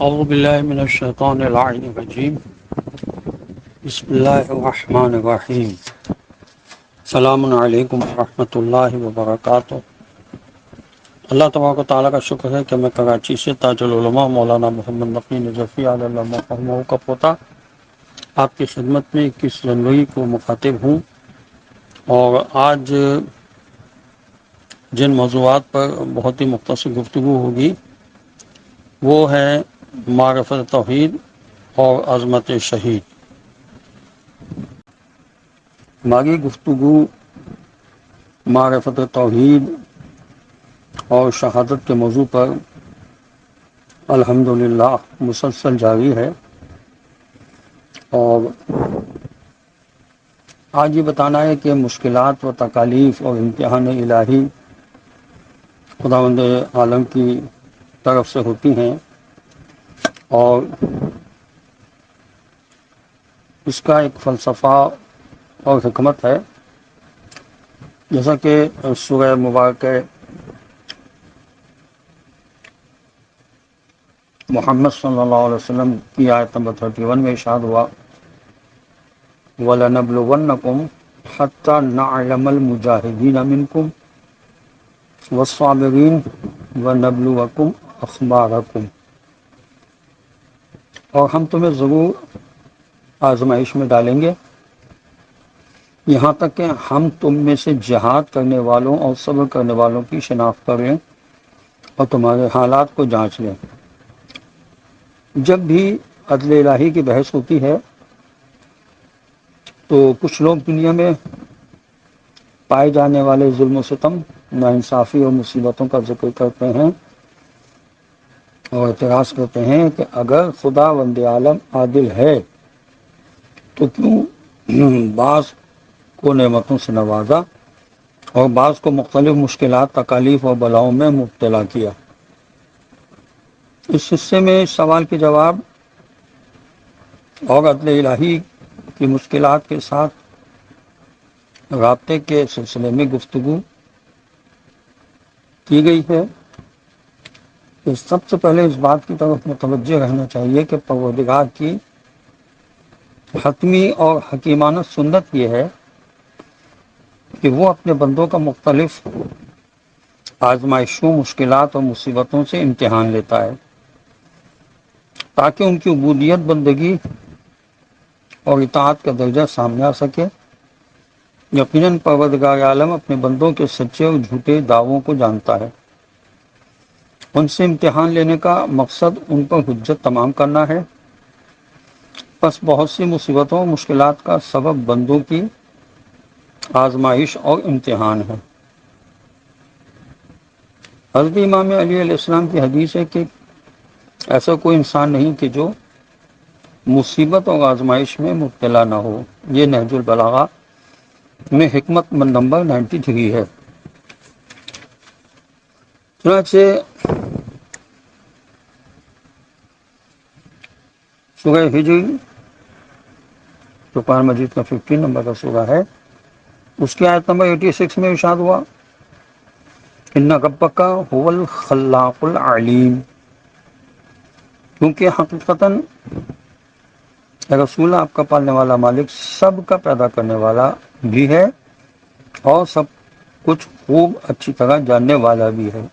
اعوذ باللہ من الشیطان اللعین الرجیم بسم اللہ الرحمن الرحیم السلام علیکم ورحمۃ اللہ وبرکاتہ۔ اللہ تبارک و تعالیٰ کا شکر ہے کہ میں کراچی سے تاج العلماء مولانا محمد نقی نجفی علیہ اللہ مرحوم کا پوتا آپ کی خدمت میں 21 جنوری کو مخاطب ہوں، اور آج جن موضوعات پر بہت ہی مختصر گفتگو ہوگی وہ ہے معرفت توحید اور عظمت شہید۔ ہماری گفتگو معرفت توحید اور شہادت کے موضوع پر الحمدللہ مسلسل جاری ہے، اور آج یہ بتانا ہے کہ مشکلات و تکالیف اور امتحان الہی خداوند عالم کی طرف سے ہوتی ہیں، اور اس کا ایک فلسفہ اور حکمت ہے، جیسا کہ سورہ مبارکہ محمد صلی اللہ علیہ وسلم کی آیت نمبر 31 میں ارشاد ہوا، وَلَنَبْلُوَنَّكُمْ حَتَّى نَعْلَمَ الْمُجَاهِدِينَ مِنْكُمْ وَالصَّابِرِينَ وَنَبْلُوَكُمْ أَخْبَارَكُمْ۔ اور ہم تمہیں ضرور آزمائش میں ڈالیں گے، یہاں تک کہ ہم تم میں سے جہاد کرنے والوں اور صبر کرنے والوں کی شناخت کر لیں اور تمہارے حالات کو جانچ لیں۔ جب بھی عدل الہی کی بحث ہوتی ہے تو کچھ لوگ دنیا میں پائے جانے والے ظلم و ستم، ناانصافی اور مصیبتوں کا ذکر کرتے ہیں اور اعتراض کرتے ہیں کہ اگر خدا وند عالم عادل ہے تو کیوں بعض کو نعمتوں سے نوازا اور بعض کو مختلف مشکلات، تکالیف اور بلاؤں میں مبتلا کیا۔ اس حصے میں سوال کے جواب اور عدل الہی کی مشکلات کے ساتھ رابطے کے سلسلے میں گفتگو کی گئی ہے کہ سب سے پہلے اس بات کی طرف متوجہ رہنا چاہیے کہ پروردگار کی حتمی اور حکیمانہ سنت یہ ہے کہ وہ اپنے بندوں کا مختلف آزمائشوں، مشکلات اور مصیبتوں سے امتحان لیتا ہے تاکہ ان کی عبودیت، بندگی اور اطاعت کا درجہ سامنے آ سکے۔ یقیناً پروردگار عالم اپنے بندوں کے سچے اور جھوٹے دعووں کو جانتا ہے۔ ان سے امتحان لینے کا مقصد ان پر حجت تمام کرنا ہے، پس بہت سی مصیبتوں اور مشکلات کا سبب بندوں کی آزمائش اور امتحان ہے۔ حضرت امام علی علیہ السلام کی حدیث ہے کہ ایسا کوئی انسان نہیں کہ جو مصیبت اور آزمائش میں مبتلا نہ ہو۔ یہ نہج البلاغہ میں حکمت نمبر 93 ہے۔ چنانچہ سورہ ہجر جو قرآن مجید کا 15 نمبر کا سورہ ہے، اس کی آیت نمبر 86 میں ارشاد ہوا، ان ربک هو الخلاق العلیم، کیونکہ حقیقتاً رسول آپ کا پالنے والا مالک سب کا پیدا کرنے والا بھی ہے اور سب کچھ خوب اچھی طرح جاننے والا بھی ہے۔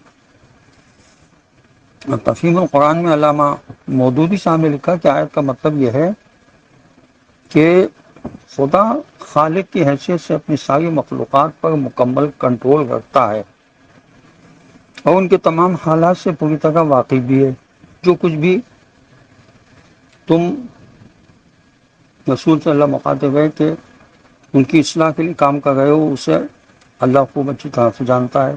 تفہیم القرآن میں علامہ مودودی صاحب نے لکھا کہ آیت کا مطلب یہ ہے کہ خدا خالق کی حیثیت سے اپنی ساری مخلوقات پر مکمل کنٹرول رکھتا ہے اور ان کے تمام حالات سے پوری طرح واقف بھی ہے۔ جو کچھ بھی تم رسول صلی اللہ مخاطب ہے کہ ان کی اصلاح کے لیے کام کر رہے ہو، اسے اللہ خوب اچھی طرح سے جانتا ہے،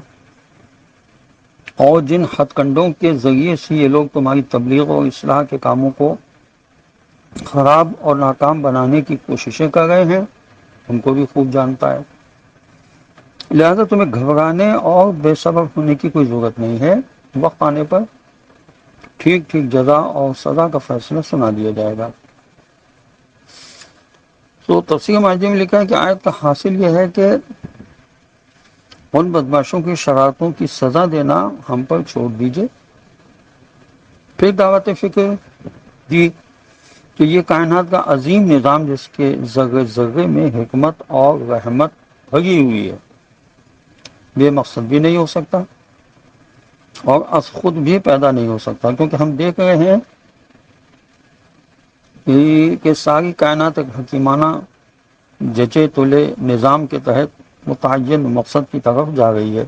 اور جن ہتھ کنڈوں کے ذریعے سے یہ لوگ تمہاری تبلیغ اور اصلاح کے کاموں کو خراب اور ناکام بنانے کی کوششیں کر رہے ہیں ان کو بھی خوب جانتا ہے۔ لہذا تمہیں گھبرانے اور بے صبر ہونے کی کوئی ضرورت نہیں ہے، وقت آنے پر ٹھیک ٹھیک جزا اور سزا کا فیصلہ سنا دیا جائے گا۔ تو تفسیر ماجد میں لکھا ہے کہ آیت کا حاصل یہ ہے کہ ان بدماشوں کی شرارتوں کی سزا دینا ہم پر چھوڑ دیجئے، پھر دعوت فکر دی کہ یہ کائنات کا عظیم نظام جس کے ذرے ذرے میں حکمت اور رحمت بھری ہوئی ہے، بے مقصد بھی نہیں ہو سکتا اور از خود بھی پیدا نہیں ہو سکتا، کیونکہ ہم دیکھ رہے ہیں کہ ساری کائنات ایک حکیمانہ جچے تلے نظام کے تحت متعین مقصد کی طرف جا رہی ہے،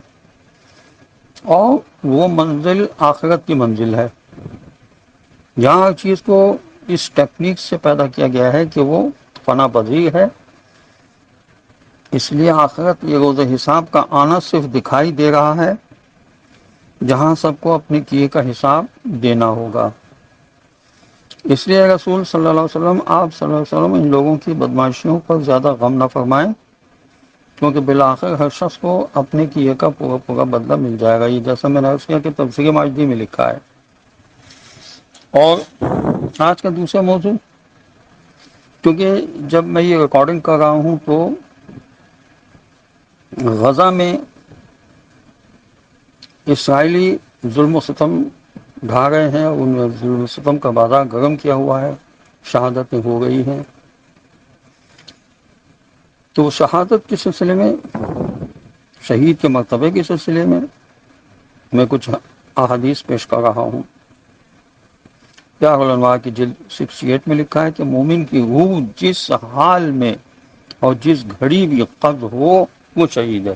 اور وہ منزل آخرت کی منزل ہے، جہاں ہر چیز کو اس ٹیکنیک سے پیدا کیا گیا ہے کہ وہ فنا پذیر ہے۔ اس لیے آخرت یہ روز حساب کا آنا صرف دکھائی دے رہا ہے، جہاں سب کو اپنے کیے کا حساب دینا ہوگا۔ اس لیے رسول صلی اللہ علیہ وسلم، آپ صلی اللہ علیہ وسلم ان لوگوں کی بدمعاشیوں پر زیادہ غم نہ فرمائیں، کیونکہ بالآخر ہر شخص کو اپنے کیے کا پورا پورا بدلہ مل جائے گا۔ یہ جیسا میں نے عرض کیا کہ تفسیر ماجدی میں لکھا ہے۔ اور آج کا دوسرا موضوع، کیونکہ جب میں یہ ریکارڈنگ کر رہا ہوں تو غزہ میں اسرائیلی ظلم و ستم ڈھا رہے ہیں، ان میں ظلم و ستم کا بازار گرم کیا ہوا ہے، شہادتیں ہو گئی ہیں۔ تو شہادت کے سلسلے میں، شہید کے مرتبے کے سلسلے میں کچھ احادیث پیش کر رہا ہوں۔ کیا علماء کی جلد 68 میں لکھا ہے کہ مومن کی روح جس حال میں اور جس گھڑی بھی قبض ہو وہ شہید ہے۔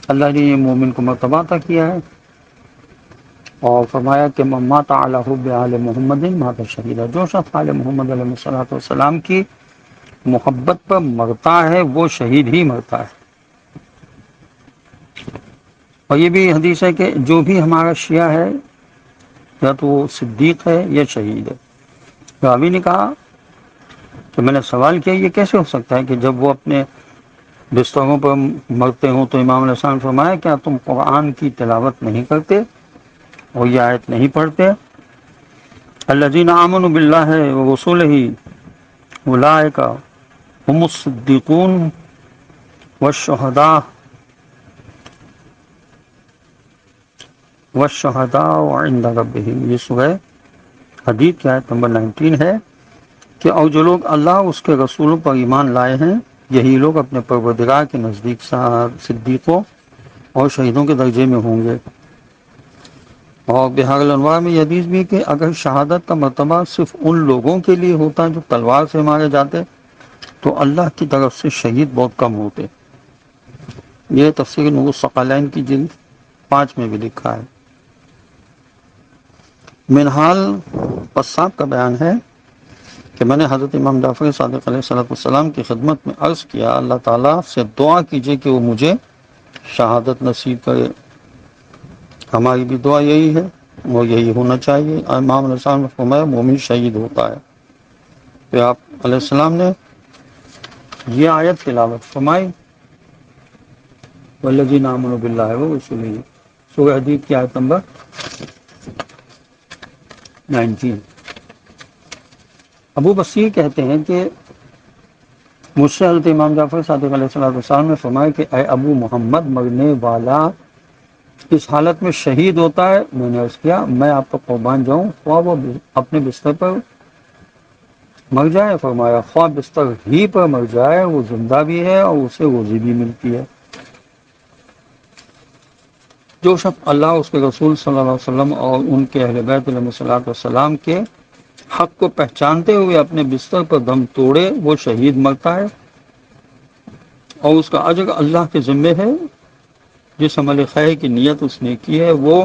اللہ نے یہ مومن کو مرتبہ عطا کیا ہے اور فرمایا کہ من مات علی حب آل محمد مات شہیدا، جو شخص آل محمد علیہ السلام کی محبت پر مرتا ہے وہ شہید ہی مرتا ہے۔ اور یہ بھی حدیث ہے کہ جو بھی ہمارا شیعہ ہے یا تو وہ صدیق ہے یا شہید ہے۔ راوی نے کہا کہ میں نے سوال کیا یہ کیسے ہو سکتا ہے کہ جب وہ اپنے بستروں پر مرتے ہوں تو امام علیہ السلام نے فرمایا کیا تم قرآن کی تلاوت نہیں کرتے اور یہ آیت نہیں پڑھتے؟ الذین آمنوا باللہ ورسولہ اولئک هم الصدیقون والشہداء عند ربہم۔ یہ سورہ حدید کی آیت نمبر 19 ہے کہ اور جو لوگ اللہ اس کے رسولوں پر ایمان لائے ہیں یہی لوگ اپنے پروردگار کے نزدیک صدیقوں اور شہیدوں کے درجے میں ہوں گے۔ اور بحار الانوار میں یہ حدیث بھی کہ اگر شہادت کا مرتبہ صرف ان لوگوں کے لیے ہوتا جو تلوار سے مارے جاتے تو اللہ کی طرف سے شہید بہت کم ہوتے۔ یہ تفسیر نور الثقلین کی جلد 5 میں بھی لکھا ہے۔ منہال قصاب کا بیان ہے کہ میں نے حضرت امام جعفر صادق علیہ السلام کی خدمت میں عرض کیا اللہ تعالیٰ سے دعا کیجئے کہ وہ مجھے شہادت نصیب کرے۔ ہماری بھی دعا یہی ہے اور یہی ہونا چاہیے۔ امام علیہ السلام نے فرمایا مومن شہید ہوتا ہے۔ پھر آپ علیہ السلام نے یہ آیت تلاوت فرمائی والذین آمنوا باللہ ورسولہ، سورہ حدید کی آیت نمبر 19۔ ابو بصیر کہتے ہیں کہ مجھ سے حضرت امام جعفر صادق علیہ السلام نے فرمایا کہ اے ابو محمد، مرنے والا اس حالت میں شہید ہوتا ہے۔ میں نے عرض کیا میں آپ کو قربان جاؤں، خواہ وہ اپنے بستر پر مر جائے؟ فرمایا خواہ بستر ہی پر مر جائے وہ زندہ بھی ہے اور اسے روزی بھی ملتی ہے۔ جو شخص اللہ اس کے رسول صلی اللہ علیہ وسلم اور ان کے اہل بیت علیہ السلام کے حق کو پہچانتے ہوئے اپنے بستر پر دم توڑے وہ شہید مرتا ہے، اور اس کا اجر اللہ کے ذمے ہے۔ جس عمل خیر کی نیت اس نے کی ہے وہ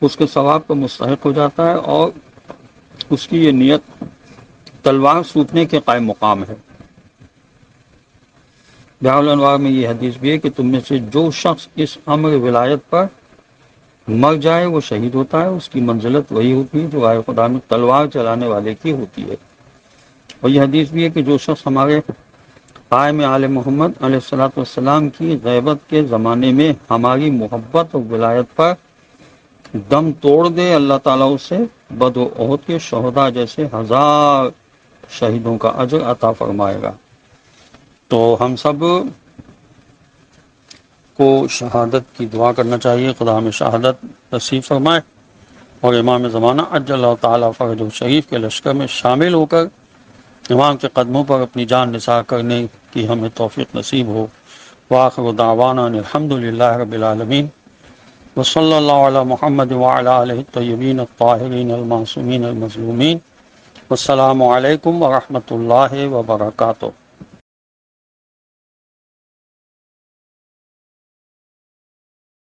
اس کے ثواب کا مستحق ہو جاتا ہے، اور اس کی یہ نیت تلوار سوٹنے کے قائم مقام ہے۔ بحار الانوار میں یہ حدیث بھی ہے کہ تم میں سے جو شخص اس امر ولایت پر مر جائے وہ شہید ہوتا ہے، اس کی منزلت وہی ہوتی ہے جو رائے خدا میں تلوار چلانے والے کی ہوتی ہے۔ اور یہ حدیث بھی ہے کہ جو شخص ہمارے قائم آل محمد علیہ السلام کی غیبت کے زمانے میں ہماری محبت اور ولایت پر دم توڑ دے اللہ تعالیٰ اسے بدر و احد کے شہداء جیسے 1000 شہیدوں کا اجر عطا فرمائے گا۔ تو ہم سب کو شہادت کی دعا کرنا چاہیے، خدا ہمیں شہادت نصیب فرمائے۔ اور امام زمانہ عجل اللہ تعالیٰ فرجہ شریف کے لشکر میں شامل ہو کر امام کے قدموں پر اپنی جان نثار کرنے کی ہمیں توفیق نصیب ہو۔ وآخر دعوانا ان الحمد للہ رب العالمین، وصلی اللہ علی محمد وعلی آلہ الطیبین الطاہرین المعصومین المظلومین۔ والسلام علیکم ورحمۃ اللہ وبرکاتہ۔